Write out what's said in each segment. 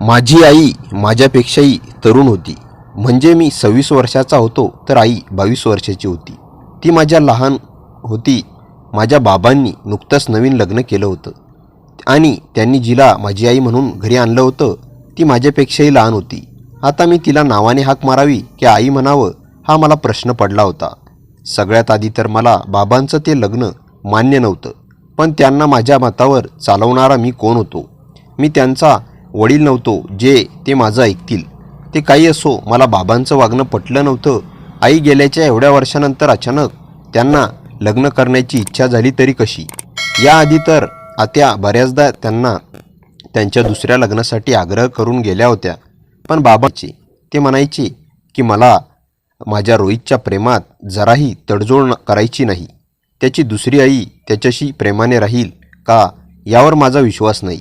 माझी आई माझ्यापेक्षाही तरुण होती. म्हणजे मी 26 वर्षाचा होतो तर आई 22 वर्षाची होती. ती माझ्या लहान होती. माझ्या बाबांनी नुकतंच नवीन लग्न केलं होतं आणि त्यांनी जिला माझी आई म्हणून घरी आणलं होतं ती माझ्यापेक्षाही लहान होती. आता मी तिला नावाने हाक मारावी की आई म्हणावं हा मला प्रश्न पडला होता. सगळ्यात आधी तर मला बाबांचं ते लग्न मान्य नव्हतं, पण त्यांना माझ्या मतावर चालवणारा मी कोण होतो? मी त्यांचा वडील नव्हतो जे ते माझं ऐकतील. ते काही असो, मला बाबांचं वागणं पटलं नव्हतं. आई गेल्याच्या एवढ्या वर्षानंतर अचानक त्यांना लग्न करण्याची इच्छा झाली तरी कशी? याआधी तर आत्या बऱ्याचदा त्यांना त्यांच्या दुसऱ्या लग्नासाठी आग्रह करून गेल्या होत्या, पण बाबाचे ते म्हणायचे की मला माझ्या रोहितच्या प्रेमात जराही तडजोड करायची नाही. त्याची दुसरी आई त्याच्याशी प्रेमाने राहील का यावर माझा विश्वास नाही,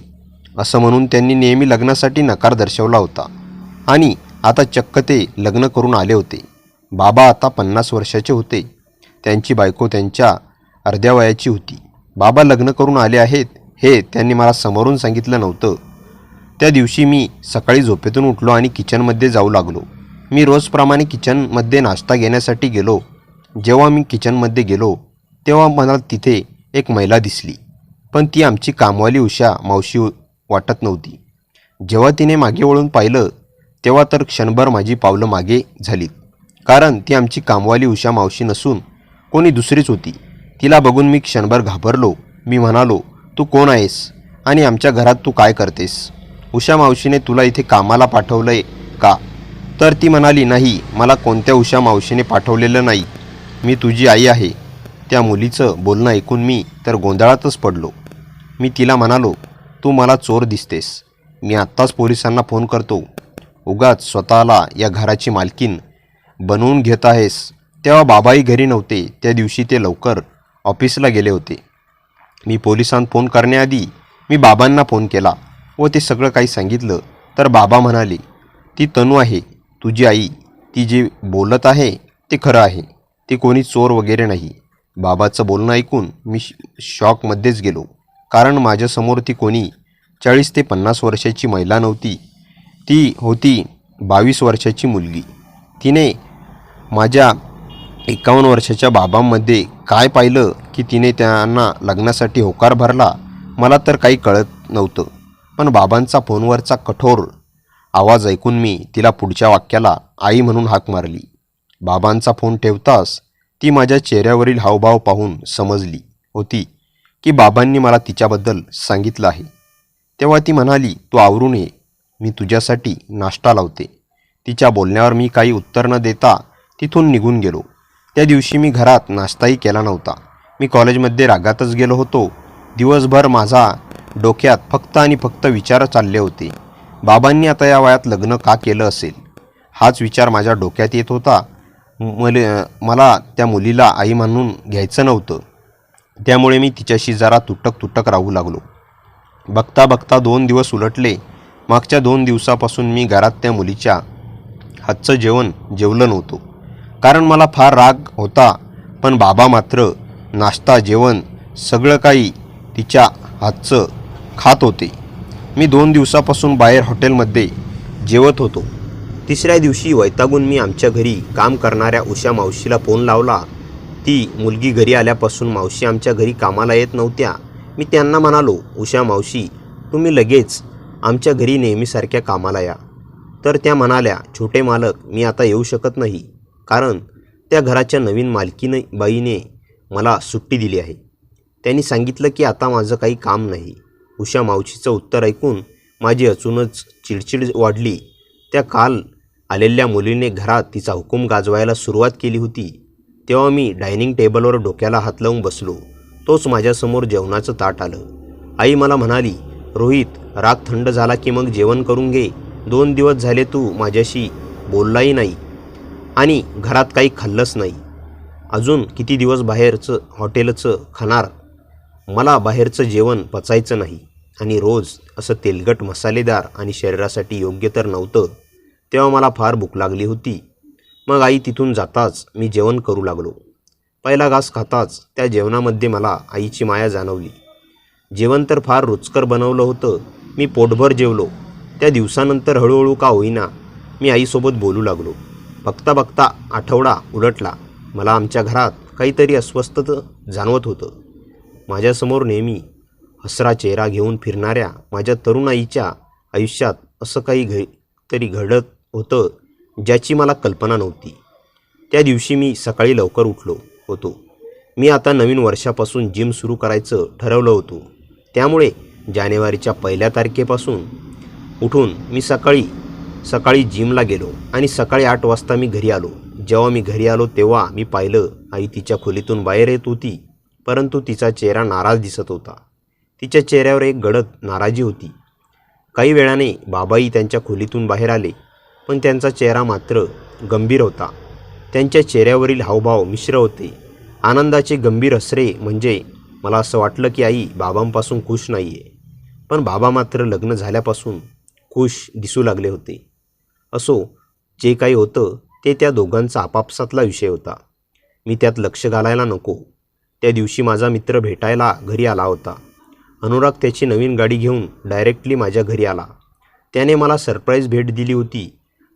असं म्हणून त्यांनी नेहमी लग्नासाठी नकार दर्शवला होता. आणि आता चक्क ते लग्न करून आले होते. बाबा आता 50 वर्षाचे होते. त्यांची बायको त्यांच्या अर्ध्या वयाची होती. बाबा लग्न करून आले आहेत हे त्यांनी मला समोरून सांगितलं नव्हतं. त्या दिवशी मी सकाळी झोपेतून उठलो आणि किचनमध्ये जाऊ लागलो. मी रोजप्रमाणे किचनमध्ये नाश्ता घेण्यासाठी गेलो. जेव्हा मी किचनमध्ये गेलो तेव्हा मला तिथे एक महिला दिसली, पण ती आमची कामवाली उषा मावशी वाटत नव्हती. जेव्हा तिने मागे वळून पाहिलं तेव्हा तर क्षणभर माझी पावलं मागे झालीत, कारण ती आमची कामवाली उषा मावशी नसून कोणी दुसरीच होती. तिला बघून मी क्षणभर घाबरलो. मी म्हणालो, तू कोण आहेस आणि आमच्या घरात तू काय करतेस? उषा मावशीने तुला इथे कामाला पाठवलंय का? तर ती म्हणाली, नाही, मला कोणत्या उषा मावशीने पाठवलेलं नाही, मी तुझी आई आहे. त्या मुलीचं बोलणं ऐकून मी तर गोंधळातच पडलो. मी तिला म्हणालो, तू मला चोर दिसतेस. मी आत्ताच पोलिसांना फोन करतो. उगाच स्वतःला या घराची मालकीन बनवून घेत आहेस. तेव्हा बाबाही घरी नव्हते. त्या दिवशी ते लवकर ऑफिसला गेले होते. मी पोलिसांना फोन करण्याआधी मी बाबांना फोन केला व ते सगळं काही सांगितलं. तर बाबा म्हणाले, ती तनू आहे तुझी आई. ती जे बोलत आहे ते खरं आहे. ती कोणी चोर वगैरे नाही. बाबाचं बोलणं ऐकून मी शॉकमध्येच गेलो, कारण माझ्यासमोर ती कोणी 40 ते 50 वर्षाची महिला नव्हती. ती होती 22 वर्षाची मुलगी. तिने माझ्या 51 वर्षाच्या बाबांमध्ये काय पाहिलं की तिने त्यांना लग्नासाठी होकार भरला, मला तर काही कळत नव्हतं. पण बाबांचा फोनवरचा कठोर आवाज ऐकून मी तिला पुढच्या वाक्याला आई म्हणून हाक मारली. बाबांचा फोन ठेवताच ती माझ्या चेहऱ्यावरील हावभाव पाहून समजली होती की बाबांनी मला तिच्याबद्दल सांगितलं आहे. तेव्हा ती म्हणाली, तू आवरून ये, मी तुझ्यासाठी नाश्ता लावते. तिच्या बोलण्यावर मी काही उत्तर न देता तिथून निघून गेलो. त्या दिवशी मी घरात नाश्ताही केला नव्हता. मी कॉलेजमध्ये रागातच गेलो होतो. दिवसभर माझा डोक्यात फक्त आणि फक्त विचार चालले होते. बाबांनी आता या वयात लग्न का केलं असेल, हाच विचार माझ्या डोक्यात येत होता. मला त्या मुलीला आई म्हणून घ्यायचं नव्हतं, त्यामुळे मी तिच्याशी जरा तुटक राहू लागलो. बघता बघता 2 दिवस उलटले. मागच्या 2 दिवसापासून मी घरात त्या मुलीच्या हातचं जेवण जेवलं नव्हतो, कारण मला फार राग होता. पण बाबा मात्र नाश्ता जेवण सगळं काही तिच्या हातचं खात होते. मी 2 दिवसापासून बाहेर हॉटेलमध्ये जेवत होतो. तिसऱ्या दिवशी वैतागून मी आमच्या घरी काम करणाऱ्या उषा मावशीला फोन लावला. ती मुलगी घरी आल्यापासून मावशी आमच्या घरी कामाला येत नव्हत्या. मी त्यांना म्हणालो, उषा मावशी, तुम्ही लगेच आमच्या घरी नेहमीसारख्या कामाला या. तर त्या म्हणाल्या, छोटे मालक, मी आता येऊ शकत नाही, कारण त्या घराच्या नवीन मालकीन बाईने मला सुट्टी दिली आहे. त्यांनी सांगितलं की आता माझं काही काम नाही. उषा मावशीचं उत्तर ऐकून माझी अजूनच चिडचिड वाढली. त्या काल आलेल्या मुलीने घरात तिचा हुकूम गाजवायला सुरुवात केली होती. तेव्हा मी डायनिंग टेबलवर डोक्याला हात लावून बसलो. तोच माझ्यासमोर जेवणाचं ताट आलं. आई मला म्हणाली, रोहित, राग थंड झाला की मग जेवण करून घे. 2 दिवस झाले तू माझ्याशी बोललाही नाही आणि घरात काही खाल्लंच नाही. अजून किती दिवस बाहेरचं हॉटेलचं खाणार? मला बाहेरचं जेवण पचायचं नाही आणि रोज असं तेलकट मसालेदार आणि शरीरासाठी योग्य तर नव्हतं. तेव्हा मला फार भूक लागली होती. मग आई तिथून जाताच मी जेवण करू लागलो. पहिला घास खाताच त्या जेवणामध्ये मला आईची माया जाणवली. जेवण तर फार रुचकर बनवलं होतं. मी पोटभर जेवलो. त्या दिवसानंतर हळूहळू का होईना मी आईसोबत बोलू लागलो. बघता बघता आठवडा उलटला. मला आमच्या घरात काहीतरी अस्वस्थ जाणवत होतं. माझ्यासमोर नेहमी हसरा चेहरा घेऊन फिरणाऱ्या माझ्या तरुण आईच्या आयुष्यात असं तरी घडत होतं ज्याची मला कल्पना नव्हती. त्या दिवशी मी सकाळी लवकर उठलो होतो. मी आता नवीन वर्षापासून जिम सुरू करायचं ठरवलं होतं. त्यामुळे जानेवारीच्या 1 तारखेपासून उठून मी सकाळी जिमला गेलो आणि सकाळी 8 वाजता मी घरी आलो. जेव्हा मी घरी आलो तेव्हा मी पाहिलं आई तिच्या खोलीतून बाहेर येत होती, परंतु तिचा चेहरा नाराज दिसत होता. तिच्या चेहऱ्यावर एक गडद नाराजी होती. काही वेळाने बाबाही त्यांच्या खोलीतून बाहेर आले, पण त्यांचा चेहरा मात्र गंभीर होता. त्यांच्या चेहऱ्यावरील हावभाव मिश्र होते. आनंदाचे गंभीर हसरे. म्हणजे मला असं वाटलं की आई बाबांपासून खुश नाही आहे, पण बाबा मात्र लग्न झाल्यापासून खुश दिसू लागले होते. असो, जे काही होतं ते त्या दोघांचा आपापसातला विषय होता. मी त्यात लक्ष घालायला नको. त्या दिवशी माझा मित्र भेटायला घरी आला होता. अनुराग त्याची नवीन गाडी घेऊन डायरेक्टली माझ्या घरी आला. त्याने मला सरप्राईज भेट दिली होती.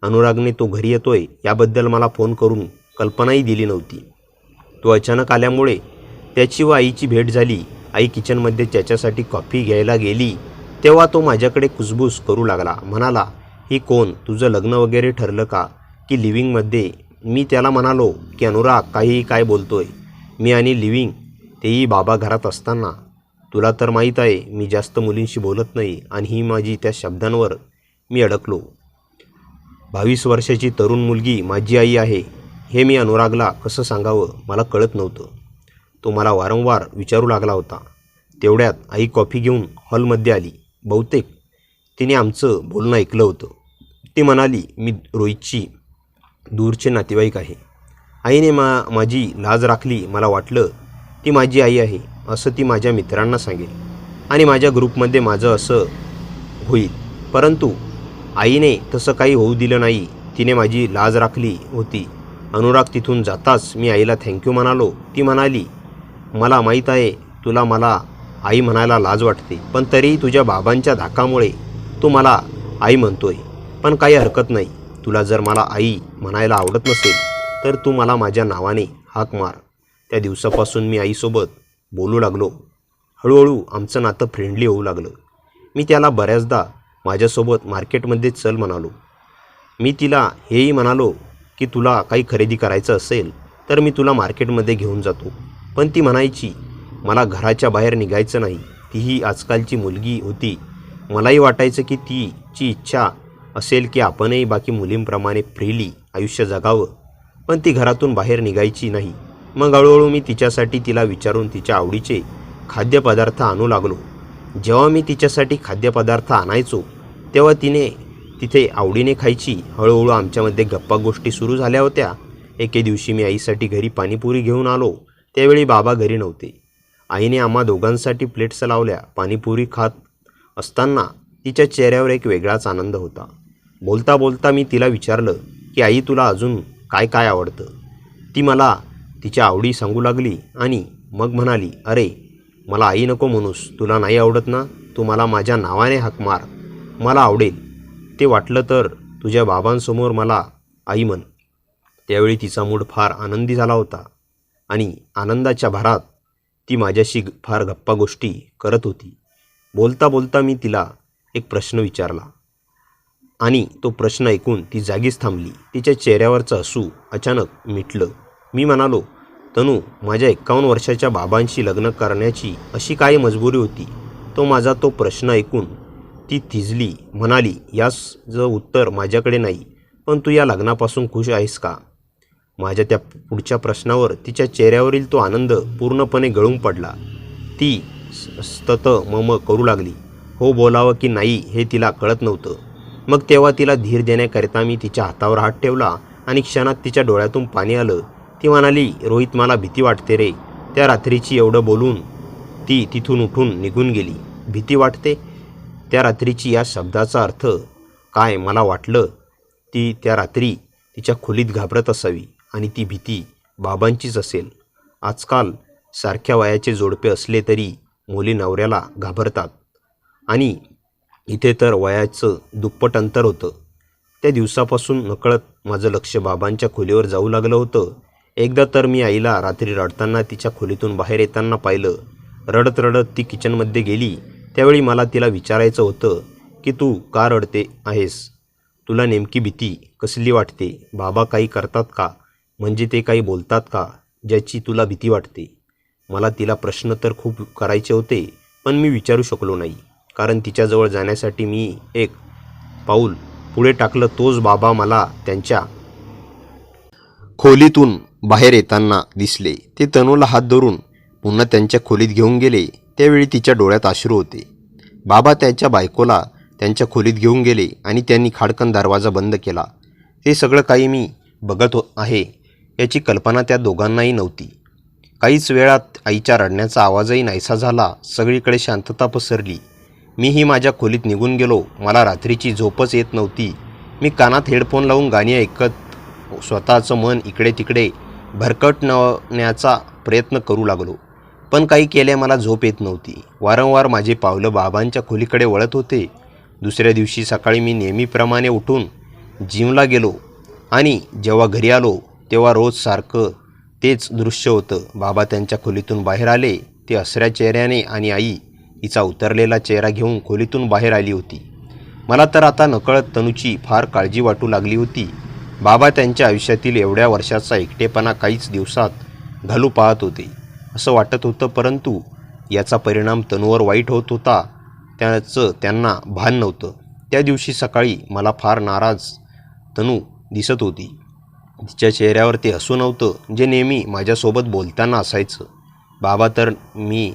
अनुरागने तो घरी येतोय याबद्दल मला फोन करून कल्पनाही दिली नव्हती. तो अचानक आल्यामुळे त्याची व आईची भेट झाली. आई किचनमध्ये त्याच्यासाठी कॉफी घ्यायला गेली तेव्हा तो माझ्याकडे कुजबूज करू लागला. म्हणाला, ही कोण? तुझं लग्न वगैरे ठरलं का की लिव्हिंगमध्ये? मी त्याला म्हणालो की अनुराग काहीही काय बोलतोय? मी आणि लिव्हिंग, तेही बाबा घरात असताना. तुला तर माहीत आहे मी जास्त मुलींशी बोलत नाही. आणि ही माझी त्या शब्दांवर मी अडकलो. 22 वर्षाची तरुण मुलगी माझी आई आहे हे मी अनुरागला कसं सांगावं मला कळत नव्हतं. तो मला वारंवार विचारू लागला होता. तेवढ्यात आई कॉफी घेऊन हॉलमध्ये आली. बहुतेक तिने आमचं बोलणं ऐकलं होतं. ती म्हणाली, मी रोहितची दूरचे नातेवाईक आहे. आईने माझी लाज राखली. मला वाटलं ती माझी आई आहे असं ती माझ्या मित्रांना सांगेल आणि माझ्या ग्रुपमध्ये माझं असं होईल. परंतु आईने तसं काही होऊ दिलं नाही. तिने माझी लाज राखली होती. अनुराग तिथून जाताच मी आईला थँक्यू म्हणालो. ती म्हणाली, मला माहीत आहे तुला मला आई म्हणायला लाज वाटते, पण तरीही तुझ्या बाबांच्या धाकामुळे तू मला आई म्हणतोय. पण काही हरकत नाही. तुला जर मला आई म्हणायला आवडत नसेल तर तू मला माझ्या नावाने हाक मार. त्या दिवसापासून मी आईसोबत बोलू लागलो. हळूहळू आमचं नातं फ्रेंडली होऊ लागलं. मी त्याला बऱ्याचदा माझ्यासोबत मार्केटमध्ये चल म्हणालो. मी तिला हेही म्हणालो की तुला काही खरेदी करायचं असेल तर मी तुला मार्केटमध्ये घेऊन जातो. पण ती म्हणायची, मला घराच्या बाहेर निघायचं नाही. तीही आजकालची मुलगी होती. मलाही वाटायचं की तिची इच्छा असेल की आपणही बाकी मुलींप्रमाणे फ्रीली आयुष्य जगावं, पण ती घरातून बाहेर निघायची नाही. मग हळूहळू मी तिच्यासाठी तिला विचारून तिच्या आवडीचे खाद्यपदार्थ आणू लागलो. जेव्हा मी तिच्यासाठी खाद्यपदार्थ आणायचो तेव्हा तिथे आवडीने खायची. हळूहळू आमच्यामध्ये गप्पा गोष्टी सुरू झाल्या होत्या. एके दिवशी मी आईसाठी घरी पाणीपुरी घेऊन आलो. त्यावेळी बाबा घरी नव्हते. आईने आम्हा दोघांसाठी प्लेट्स लावल्या. पाणीपुरी खात असताना तिच्या चेहऱ्यावर एक वेगळाच आनंद होता. बोलता बोलता मी तिला विचारलं की आई तुला अजून काय काय आवडतं? ती मला तिच्या आवडी सांगू लागली आणि मग म्हणाली, अरे मला आई नको म्हणूस. तुला नाही आवडत ना? तू मला माझ्या नावाने हाक मार, मला आवडेल. ते वाटलं तर तुझ्या बाबांसमोर मला आई म्हण. त्यावेळी तिचा मूड फार आनंदी झाला होता आणि आनंदाच्या भरात ती माझ्याशी फार गप्पा गोष्टी करत होती. बोलता बोलता मी तिला एक प्रश्न विचारला आणि तो प्रश्न ऐकून ती जागीच थांबली. तिच्या चेहऱ्यावरचं हसू अचानक मिटलं. मी म्हणालो, तनू, माझ्या 51 वर्षाच्या बाबांशी लग्न करण्याची अशी काय मजबुरी होती? तो प्रश्न ऐकून ती थिजली. म्हणाली, याचं उत्तर माझ्याकडे नाही, पण तू या लग्नापासून खुश आहेस का? माझ्या त्या पुढच्या प्रश्नावर तिच्या चेहऱ्यावरील तो आनंद पूर्णपणे गळून पडला. ती सतत मम करू लागली. हो बोलावं की नाही हे तिला कळत नव्हतं. मग तेव्हा तिला धीर देण्याकरिता मी तिच्या हातावर हात ठेवला आणि क्षणात तिच्या डोळ्यातून पाणी आलं. ती म्हणाली, रोहित, मला भीती वाटते रे. त्या रात्रीची एवढं बोलून ती तिथून उठून निघून गेली. भीती वाटते? त्या रात्रीची या शब्दाचा अर्थ काय? मला वाटलं ती त्या रात्री तिच्या खोलीत घाबरत असावी आणि ती भीती बाबांचीच असेल. आजकाल सारख्या वयाचे जोडपे असले तरी मुली नवऱ्याला घाबरतात आणि इथे तर वयाचं दुप्पट अंतर होतं. त्या दिवसापासून नकळत माझं लक्ष बाबांच्या खोलीवर जाऊ लागलं होतं. एकदा तर मी आईला रात्री रडताना तिच्या खोलीतून बाहेर येताना पाहिलं. रडत रडत ती किचनमध्ये गेली. त्यावेळी मला तिला विचारायचं होतं की तू का रडते आहेस? तुला नेमकी भीती कसली वाटते? बाबा काही करतात का? म्हणजे ते काही बोलतात का ज्याची तुला भीती वाटते? मला तिला प्रश्न तर खूप करायचे होते, पण मी विचारू शकलो नाही. कारण तिच्याजवळ जाण्यासाठी मी एक पाऊल पुढे टाकलं तोच बाबा मला त्यांच्या खोलीतून बाहेर येताना दिसले. ते तनूला हात धरून पुन्हा त्यांच्या खोलीत घेऊन गेले. त्यावेळी तिच्या डोळ्यात अश्रू होते. बाबा त्यांच्या बायकोला त्यांच्या खोलीत घेऊन गेले आणि त्यांनी खाडकन दरवाजा बंद केला. ते सगळं काही मी बघत आहे याची कल्पना त्या दोघांनाही नव्हती. काहीच वेळात आईच्या रडण्याचा आवाजही नाहीसा झाला. सगळीकडे शांतता पसरली. मीही माझ्या खोलीत निघून गेलो. मला रात्रीची झोपच येत नव्हती. मी कानात हेडफोन लावून गाणी ऐकत स्वतःचं मन इकडे तिकडे भरकटण्याचा प्रयत्न करू लागलो. पण काही केल्या मला झोप येत नव्हती. वारंवार माझे पावलं बाबांच्या खोलीकडे वळत होते. दुसऱ्या दिवशी सकाळी मी नेहमीप्रमाणे उठून जिमला गेलो आणि जेव्हा घरी आलो तेव्हा रोज सारखं तेच दृश्य होतं. बाबा त्यांच्या खोलीतून बाहेर आले. ते हसऱ्या चेहऱ्याने आणि आई हिचा उतरलेला चेहरा घेऊन खोलीतून बाहेर आली होती. मला तर आता नकळत तनूची फार काळजी वाटू लागली होती. बाबा त्यांच्या आयुष्यातील एवढ्या वर्षाचा एकटेपणा काहीच दिवसात घालू पाहत होते असं वाटत होतं. परंतु याचा परिणाम तनूवर वाईट होत होता त्याचं त्यांना भान नव्हतं. त्या दिवशी सकाळी मला फार नाराज तनू दिसत होती. तिच्या चेहऱ्यावर ते हसू नव्हतं जे नेहमी माझ्यासोबत बोलताना असायचं. बाबा तर मी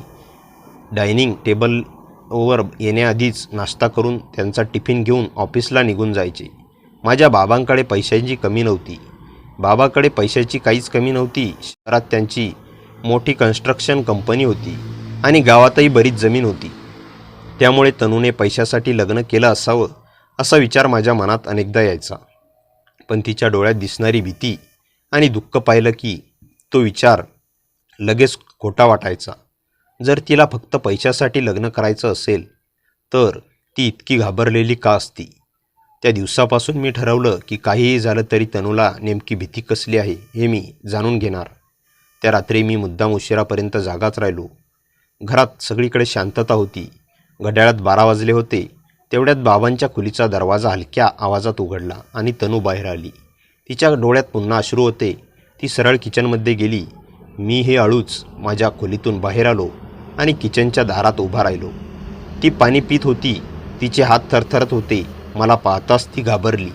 डायनिंग टेबलवर येण्याआधीच नाश्ता करून त्यांचा टिफिन घेऊन ऑफिसला निघून जायचे. माझ्या बाबांकडे पैशांची कमी नव्हती. बाबाकडे पैशाची काहीच कमी नव्हती. शहरात त्यांची मोठी कन्स्ट्रक्शन कंपनी होती आणि गावातही बरीच जमीन होती. त्यामुळे तनूने पैशासाठी लग्न केलं असावं असा विचार माझ्या मनात अनेकदा यायचा. पण तिच्या डोळ्यात दिसणारी भीती आणि दुःख पाहिलं की तो विचार लगेच खोटा वाटायचा. जर तिला फक्त पैशासाठी लग्न करायचं असेल तर ती इतकी घाबरलेली का असती? त्या दिवसापासून मी ठरवलं की काहीही झालं तरी तनूला नेमकी भीती कसली आहे हे मी जाणून घेणार. त्या रात्री मी मुद्दाम उशिरापर्यंत जागाच राहिलो. घरात सगळीकडे शांतता होती. घड्याळात 12 वाजले होते. तेवढ्यात बाबांच्या खोलीचा दरवाजा हलक्या आवाजात उघडला आणि तनू बाहेर आली. तिच्या डोळ्यात पुन्हा अश्रू होते. ती सरळ किचनमध्ये गेली. मी हे हळूच माझ्या खोलीतून बाहेर आलो आणि किचनच्या दारात उभा राहिलो. ती पाणी पित होती. तिचे हात थरथरत होते. मला पाहताच ती घाबरली.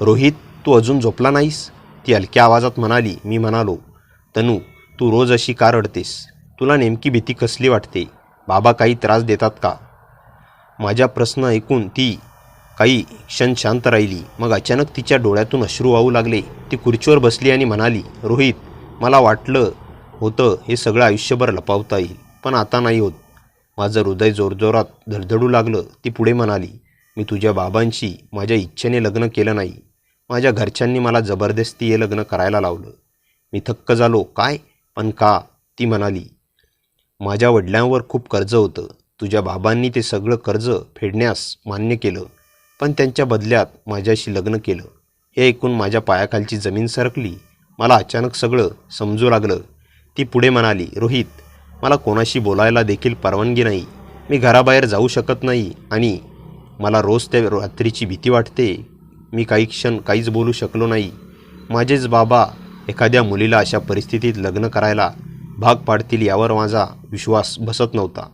रोहित, तू अजून झोपला नाहीस? ती हलक्या आवाजात म्हणाली. मी म्हणालो, तनू, तू रोज अशी का रडतेस? तुला नेमकी भीती कसली वाटते? बाबा काही त्रास देतात का? माझा प्रश्न ऐकून ती काही क्षण शांत राहिली. मग अचानक तिच्या डोळ्यातून अश्रू वाहू लागले. ती खुर्चीवर बसली आणि म्हणाली, रोहित, मला वाटलं होतं हे सगळं आयुष्यभर लपवता येईल, पण आता नाही होत. माझं हृदय जोरजोरात धडधडू लागलं. ती पुढे म्हणाली, मी तुझ्या बाबांशी माझ्या इच्छेने लग्न केलं नाही. माझ्या घरच्यांनी मला जबरदस्ती हे लग्न करायला लावलं. मी थक्क झालो. काय? पण का? ती म्हणाली, माझ्या वडिलांवर खूप कर्ज होतं. तुझ्या बाबांनी ते सगळं कर्ज फेडण्यास मान्य केलं, पण त्यांच्या बदल्यात माझ्याशी लग्न केलं. हे ऐकून माझ्या पायाखालची जमीन सरकली. मला अचानक सगळं समजू लागलं. ती पुढे म्हणाली, रोहित, मला कोणाशी बोलायला देखील परवानगी नाही. मी घराबाहेर जाऊ शकत नाही आणि मला रोज त्या रात्रीची भीती वाटते. मी काही क्षण काहीच बोलू शकलो नाही. माझेच बाबा एखाद्या मुलीला अशा परिस्थितीत लग्न करायला भाग पाडतील यावर माझा विश्वास बसत नव्हता.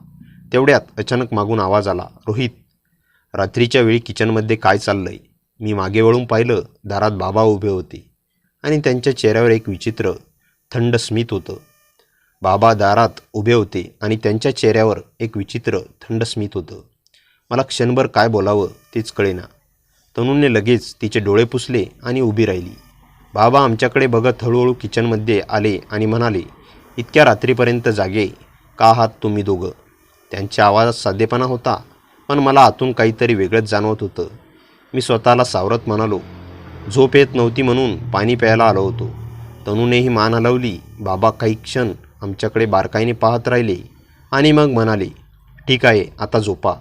तेवढ्यात अचानक मागून आवाज आला, रोहित, रात्रीच्या वेळी किचनमध्ये काय चाललंय? मी मागे वळून पाहिलं. दारात बाबा उभे होते आणि त्यांच्या चेहऱ्यावर एक विचित्र थंड स्मित होतं. बाबा दारात उभे होते आणि त्यांच्या चेहऱ्यावर एक विचित्र थंड स्मित होतं. मला क्षणभर काय बोलावं तेच कळेना. तनूने लगेच तिचे डोळे पुसले आणि उभी राहिली. बाबा आमच्याकडे बघत हळूहळू किचनमध्ये आले आणि म्हणाले, इतक्या रात्रीपर्यंत जागे का आहात तुम्ही दोघं? त्यांच्या आवाजात साधेपणा होता, पण मला आतून काहीतरी वेगळंच जाणवत होतं. मी स्वतःला सावरत म्हणालो, झोप येत नव्हती म्हणून पाणी प्यायला आलो होतो. तनूनेही मान हलवली. बाबा काही क्षण आमच्याकडे बारकाईने पाहत राहिले आणि मग म्हणाले, ठीक आहे, आता झोपा.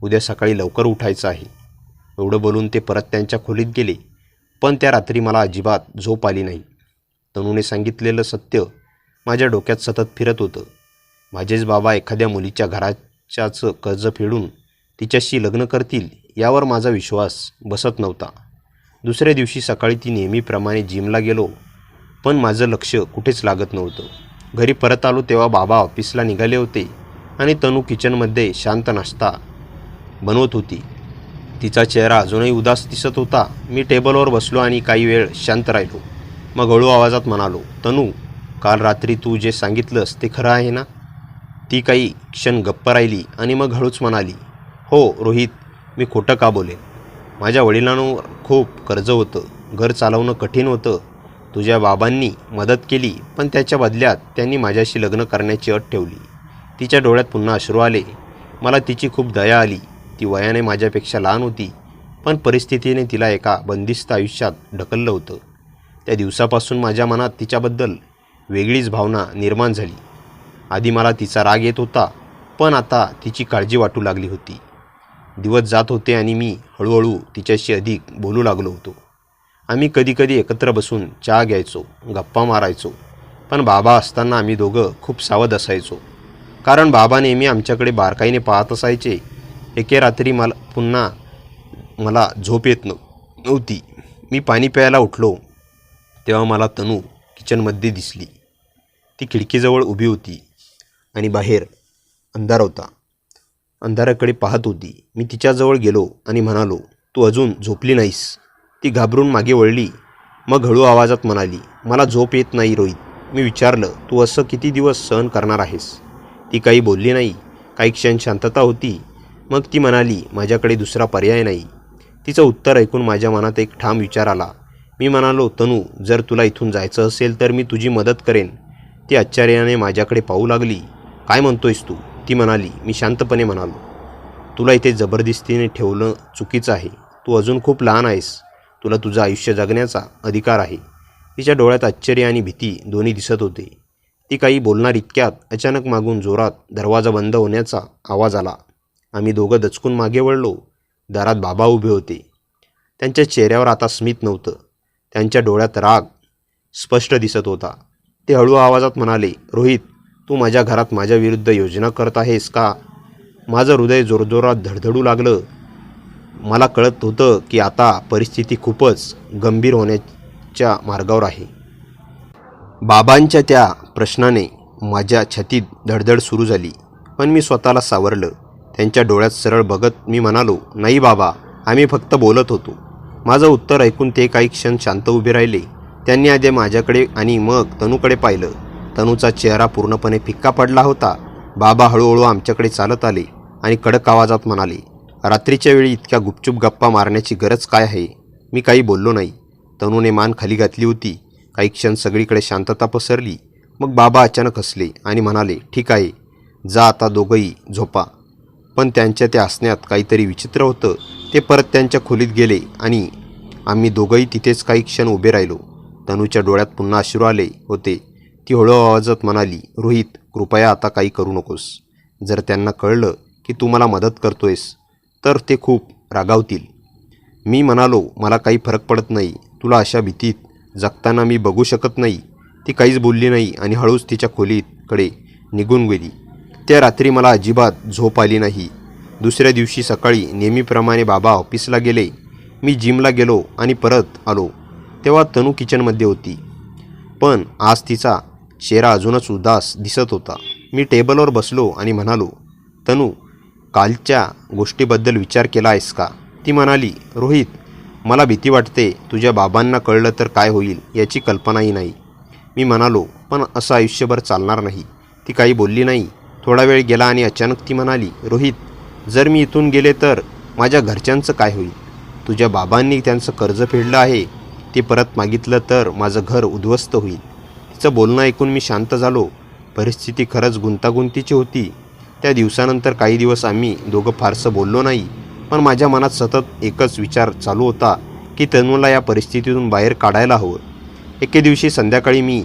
उद्या सकाळी लवकर उठायचं आहे. एवढं बोलून ते परत त्यांच्या खोलीत गेले. पण त्या रात्री मला अजिबात झोप आली नाही. तनूने सांगितलेलं सत्य माझ्या डोक्यात सतत फिरत होतं. माझेच बाबा एखाद्या मुलीच्या घराच्याच कर्ज फेडून तिच्याशी लग्न करतील यावर माझा विश्वास बसत नव्हता. दुसऱ्या दिवशी सकाळी ती नेहमीप्रमाणे जिमला गेलो, पण माझं लक्ष कुठेच लागत नव्हतं. घरी परत आलो तेव्हा बाबा ऑफिसला निघाले होते आणि तनू किचनमध्ये शांत नाश्ता बनवत होती. तिचा चेहरा अजूनही उदास दिसत होता. मी टेबलवर बसलो आणि काही वेळ शांत राहिलो. मग हळू आवाजात म्हणालो, तनू, काल रात्री तू जे सांगितलंस ते खरं आहे ना? ती काही क्षण गप्प राहिली आणि मग हळूच म्हणाली, हो रोहित, मी खोटं का बोलेन? माझ्या वडिलांवर खूप कर्ज होतं. घर चालवणं कठीण होतं. तुझ्या बाबांनी मदत केली, पण त्याच्या बदल्यात त्यांनी माझ्याशी लग्न करण्याची अट ठेवली. तिच्या डोळ्यात पुन्हा अश्रू आले. मला तिची खूप दया आली. ती वयाने माझ्यापेक्षा लहान होती, पण परिस्थितीने तिला एका बंदिस्त आयुष्यात ढकललं होतं. त्या दिवसापासून माझ्या मनात तिच्याबद्दल वेगळीच भावना निर्माण झाली. आधी मला तिचा राग येत होता, पण आता तिची काळजी वाटू लागली होती. दिवस जात होते आणि मी हळूहळू तिच्याशी अधिक बोलू लागलो होतो. आम्ही कधीकधी एकत्र बसून चहा घ्यायचो, गप्पा मारायचो. पण बाबा असताना आम्ही दोघं खूप सावध असायचो, कारण बाबा नेहमी आमच्याकडे बारकाईने पाहत असायचे. एके रात्री मला झोप येत नव्हती. मी पाणी प्यायला उठलो तेव्हा मला तनू किचनमध्ये दिसली. ती खिडकीजवळ उभी होती आणि बाहेर अंधार होता. अंधाराकडे पाहत होती. मी तिच्याजवळ गेलो आणि म्हणालो, तू अजून झोपली नाहीस? ती घाबरून मागे वळली. मग हळू आवाजात म्हणाली, मला झोप येत नाही रोहित. मी विचारलं, तू असं किती दिवस सहन करणार आहेस? ती काही बोलली नाही. काही क्षण शांतता होती. मग ती म्हणाली, माझ्याकडे दुसरा पर्याय नाही. तिचं उत्तर ऐकून माझ्या मनात एक ठाम विचार आला. मी म्हणालो, तनू, जर तुला इथून जायचं असेल तर मी तुझी मदत करेन. ती आश्चर्याने माझ्याकडे पाहू लागली. काय म्हणतोयस तू? ती म्हणाली. मी शांतपणे म्हणालो, तुला इथे जबरदस्तीने ठेवणं चुकीचं आहे. तू अजून खूप लहान आहेस. तुला तुझं आयुष्य जगण्याचा अधिकार आहे. तिच्या डोळ्यात आश्चर्य आणि भीती दोन्ही दिसत होते. ती काही बोलणार इतक्यात अचानक मागून जोरात दरवाजा बंद होण्याचा आवाज आला. आम्ही दोघं दचकून मागे वळलो. दारात बाबा उभे होते. त्यांच्या चेहऱ्यावर आता स्मित नव्हतं. त्यांच्या डोळ्यात राग स्पष्ट दिसत होता. ते हळू आवाजात म्हणाले, रोहित, तू माझ्या घरात माझ्या विरुद्ध योजना करत आहेस का? माझं हृदय जोरजोरात धडधडू लागलं. मला कळत होतं की आता परिस्थिती खूपच गंभीर होण्याच्या मार्गावर आहे. बाबांच्या त्या प्रश्नाने माझ्या छातीत धडधड सुरू झाली. पण मी स्वतःला सावरलं. त्यांच्या डोळ्यात सरळ बघत मी म्हणालो, नाही बाबा, आम्ही फक्त बोलत होतो. माझं उत्तर ऐकून ते काही क्षण शांत उभे राहिले. त्यांनी आधी माझ्याकडे आणि मग तनूकडे पाहिलं. तनूचा चेहरा पूर्णपणे फिक्का पडला होता. बाबा हळूहळू आमच्याकडे चालत आले आणि कडक आवाजात म्हणाले, रात्रीच्या वेळी इतक्या गुपचूप गप्पा मारण्याची गरज काय आहे? मी काही बोललो नाही. तनूने मान खाली घातली होती. काही क्षण सगळीकडे शांतता पसरली. मग बाबा अचानक हसले आणि म्हणाले, ठीक आहे, जा आता दोघंही झोपा. पण त्यांच्या त्या हसण्यात काहीतरी विचित्र होतं. ते परत त्यांच्या खोलीत गेले आणि आम्ही दोघंही तिथेच काही क्षण उभे राहिलो. तनूच्या डोळ्यात पुन्हा अश्रू आले होते. ती हळू आवाजात म्हणाली, रोहित, कृपया आता काही करू नकोस. जर त्यांना कळलं की तू मला मदत करतोयस तर ते खूप रागावतील. मी म्हणालो, मला काही फरक पडत नाही. तुला अशा भीतीत जगताना मी बघू शकत नाही. ती काहीच बोलली नाही आणि हळूच तिच्या खोलीकडे निघून गेली. त्या रात्री मला अजिबात झोप आली नाही. दुसऱ्या दिवशी सकाळी नेहमीप्रमाणे बाबा ऑफिसला गेले. मी जिमला गेलो आणि परत आलो तेव्हा तनू किचनमध्ये होती. पण आज तिचा चेहरा अजूनच उदास दिसत होता. मी टेबलवर बसलो आणि म्हणालो, तनू, कालच्या गोष्टीबद्दल विचार केला आहेस का? ती म्हणाली, रोहित, मला भीती वाटते. तुझ्या बाबांना कळलं तर काय होईल याची कल्पनाही नाही. मी म्हणालो, पण असं आयुष्यभर चालणार नाही. ती काही बोलली नाही. थोडा वेळ गेला आणि अचानक ती म्हणाली, रोहित, जर मी इथून गेले तर माझ्या घरच्यांचं काय होईल? तुझ्या बाबांनी त्यांचं कर्ज फेडलं आहे. ते परत मागितलं तर माझं घर उद्ध्वस्त होईल. तिचं बोलणं ऐकून मी शांत झालो. परिस्थिती खरंच गुंतागुंतीची होती. त्या दिवसानंतर काही दिवस आम्ही दोघं फारसं बोललो नाही. पण माझ्या मनात सतत एकच विचार चालू होता की तनूला या परिस्थितीतून बाहेर काढायला हवं. एके दिवशी संध्याकाळी मी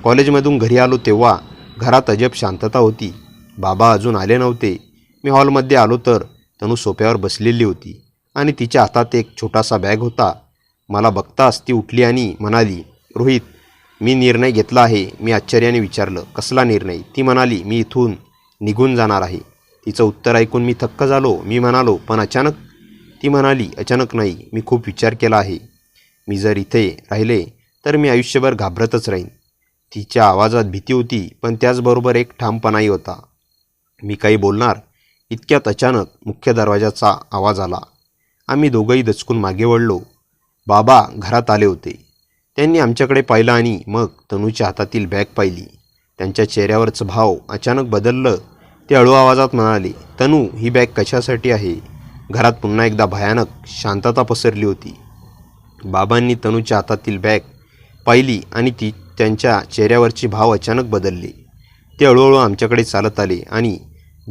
कॉलेजमधून घरी आलो तेव्हा घरात अजब शांतता होती. बाबा अजून आले नव्हते. मी हॉलमध्ये आलो तर तनू सोफ्यावर बसलेली होती आणि तिच्या हातात एक छोटासा बॅग होता. मला बघताच ती उठली आणि म्हणाली, रोहित, मी निर्णय घेतला आहे. मी आश्चर्याने विचारलं, कसला निर्णय? ती म्हणाली, मी इथून निघून जाणार आहे. तिचं उत्तर ऐकून मी थक्क झालो. मी म्हणालो, पण अचानक? ती म्हणाली, अचानक नाही, मी खूप विचार केला आहे. मी जर इथे राहिले तर मी आयुष्यभर घाबरतच राहीन. तिच्या आवाजात भीती होती, पण त्याचबरोबर एक ठामपणाही होता. मी काही बोलणार इतक्यात अचानक मुख्य दरवाजाचा आवाज आला. आम्ही दोघंही दचकून मागे वळलो. बाबा घरात आले होते. त्यांनी आमच्याकडे पाहिलं आणि मग तनूच्या हातातील बॅग पाहिली. त्यांच्या चेहऱ्यावरचं भाव अचानक बदललं. ते हळू आवाजात म्हणाले, तनू, ही बॅग कशासाठी आहे? घरात पुन्हा एकदा भयानक शांतता पसरली होती. बाबांनी तनूच्या हातातील बॅग पाहिली आणि त्यांच्या चेहऱ्यावरचे भाव अचानक बदलले. ते हळूहळू आमच्याकडे चालत आले आणि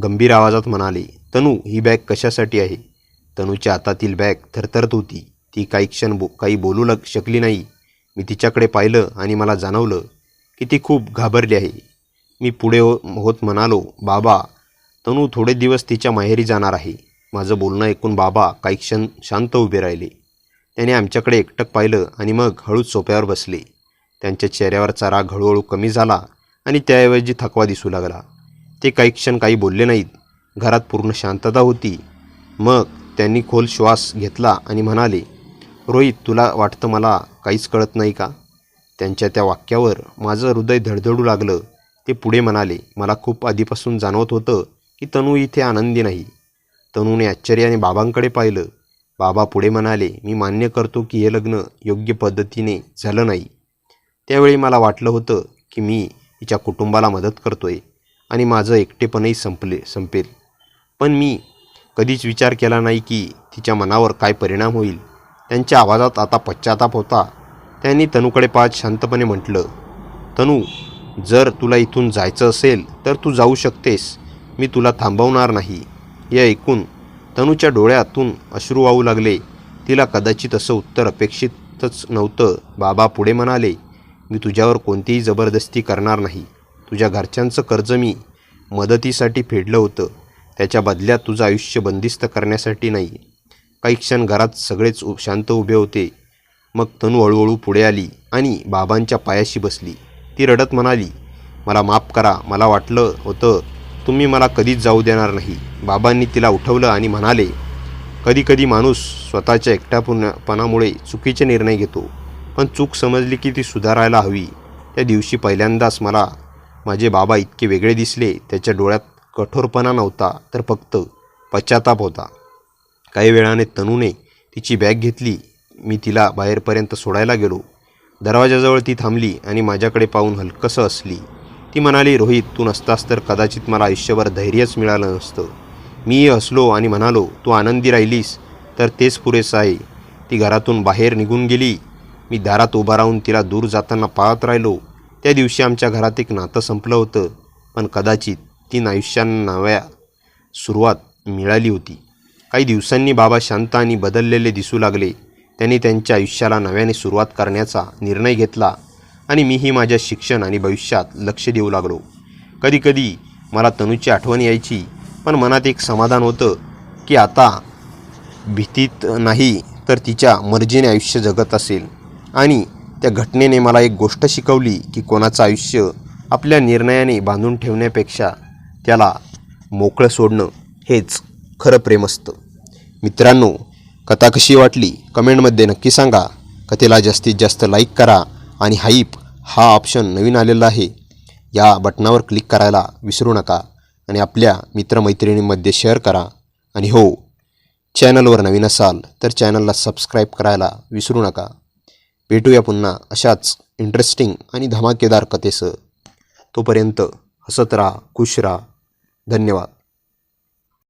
गंभीर आवाजात म्हणाले, तनू, ही बॅग कशासाठी आहे? तनूच्या हातातील बॅग थरथरत होती. ती काही क्षण काही बोलू शकली नाही. मी तिच्याकडे पाहिलं आणि मला जाणवलं की ती खूप घाबरली आहे. मी पुढे होत म्हणालो, बाबा, तनू थोडे दिवस तिच्या माहेरी जाणार आहे. माझं बोलणं ऐकून बाबा काही क्षण शांत उभे राहिले. त्याने आमच्याकडे एकटक पाहिलं आणि मग हळूच सोफ्यावर बसले. त्यांच्या चेहऱ्यावरचा राग हळूहळू कमी झाला आणि त्याऐवजी थकवा दिसू लागला. ते काही क्षण काही बोलले नाहीत. घरात पूर्ण शांतता होती. मग त्यांनी खोल श्वास घेतला आणि म्हणाले, रोहित, तुला वाटतं मला काहीच कळत नाही का? त्यांच्या त्या वाक्यावर माझं हृदय धडधडू लागलं. ते पुढे म्हणाले, मला खूप आधीपासून जाणवत होतं की तनू इथे आनंदी नाही. तनूने आश्चर्याने बाबांकडे पाहिलं. बाबा पुढे म्हणाले, मी मान्य करतो की हे लग्न योग्य पद्धतीने झालं नाही. त्यावेळी मला वाटलं होतं की मी तिच्या कुटुंबाला मदत करतोय आणि माझं एकटेपणही संपेल. पण मी कधीच विचार केला नाही की तिच्या मनावर काय परिणाम होईल. त्यांच्या आवाजात आता पश्चाताप होता. त्यांनी तनूकडे पाहत शांतपणे म्हटलं, तनू, जर तुला इथून जायचं असेल तर तू जाऊ शकतेस. मी तुला थांबवणार नाही. हे ऐकून तनूच्या डोळ्यातून अश्रू वाहू लागले. तिला कदाचित असं उत्तर अपेक्षितच नव्हतं. बाबा पुढे म्हणाले, मी तुझ्यावर कोणतीही जबरदस्ती करणार नाही. तुझ्या घरच्यांचं कर्ज मी मदतीसाठी फेडलं होतं. त्याच्या बदल्यात तुझं आयुष्य बंदिस्त करण्यासाठी नाही. काही क्षण घरात सगळेच शांत उभे होते. मग तनू हळूहळू पुढे आली आणि बाबांच्या पायाशी बसली. ती रडत म्हणाली, मला माफ करा. मला वाटलं होतं तुम्ही मला कधीच जाऊ देणार नाही. बाबांनी तिला उठवलं आणि म्हणाले, कधीकधी माणूस स्वतःच्या एकट्यापणामुळे चुकीचे निर्णय घेतो, पण चूक समजली की ती सुधारायला हवी. त्या दिवशी पहिल्यांदाच मला माझे बाबा इतके वेगळे दिसले. त्याच्या डोळ्यात कठोरपणा नव्हता, तर फक्त पश्चाताप होता. काही वेळाने तनूने तिची बॅग घेतली. मी तिला बाहेरपर्यंत सोडायला गेलो. दरवाजाजवळ ती थांबली आणि माझ्याकडे पाहून हलकंसं हसली. ती म्हणाली, रोहित, तू नसतास तर कदाचित मला आयुष्यभर धैर्यच मिळालं नसतं. मीही हसलो आणि म्हणालो, तू आनंदी राहिलीस तर तेच पुरेसं आहे. ती घरातून बाहेर निघून गेली. मी दारात उभा राहून तिला दूर जाताना पाहत राहिलो. त्या दिवशी आमच्या घरात एक नातं संपलं होतं, पण कदाचित तीन आयुष्यांना नव्या सुरुवात मिळाली होती. काही दिवसांनी बाबा शांत आणि बदललेले दिसू लागले. त्यांनी त्यांच्या आयुष्याला नव्याने सुरुवात करण्याचा निर्णय घेतला आणि मीही माझ्या शिक्षण आणि भविष्यात लक्ष देऊ लागलो. कधीकधी मला तनूची आठवण यायची, पण मनात एक समाधान होतं की आता भीतीत नाही तर तिच्या मर्जीने आयुष्य जगत असेल. आणि त्या घटनेने मला एक गोष्ट शिकवली की कोणाचं आयुष्य आपल्या निर्णयाने बांधून ठेवण्यापेक्षा त्याला मोकळं सोडणं हेच खरं प्रेम असतं. मित्रांनो, कथा कशी वाटली कमेंटमध्ये नक्की सांगा. कथेला जास्तीत जास्त लाईक करा आणि हाईप हा ऑप्शन नवीन आलेला आहे, या बटनावर क्लिक करायला विसरू नका आणि आपल्या मित्रमैत्रिणींमध्ये शेअर करा. आणि हो, चॅनलवर नवीन असाल तर चॅनलला सबस्क्राईब करायला विसरू नका. भेटूया पुन्हा अशाच इंटरेस्टिंग आणि धमाकेदार कथेसह. तोपर्यंत हसत राहा, खुश राहा. धन्यवाद.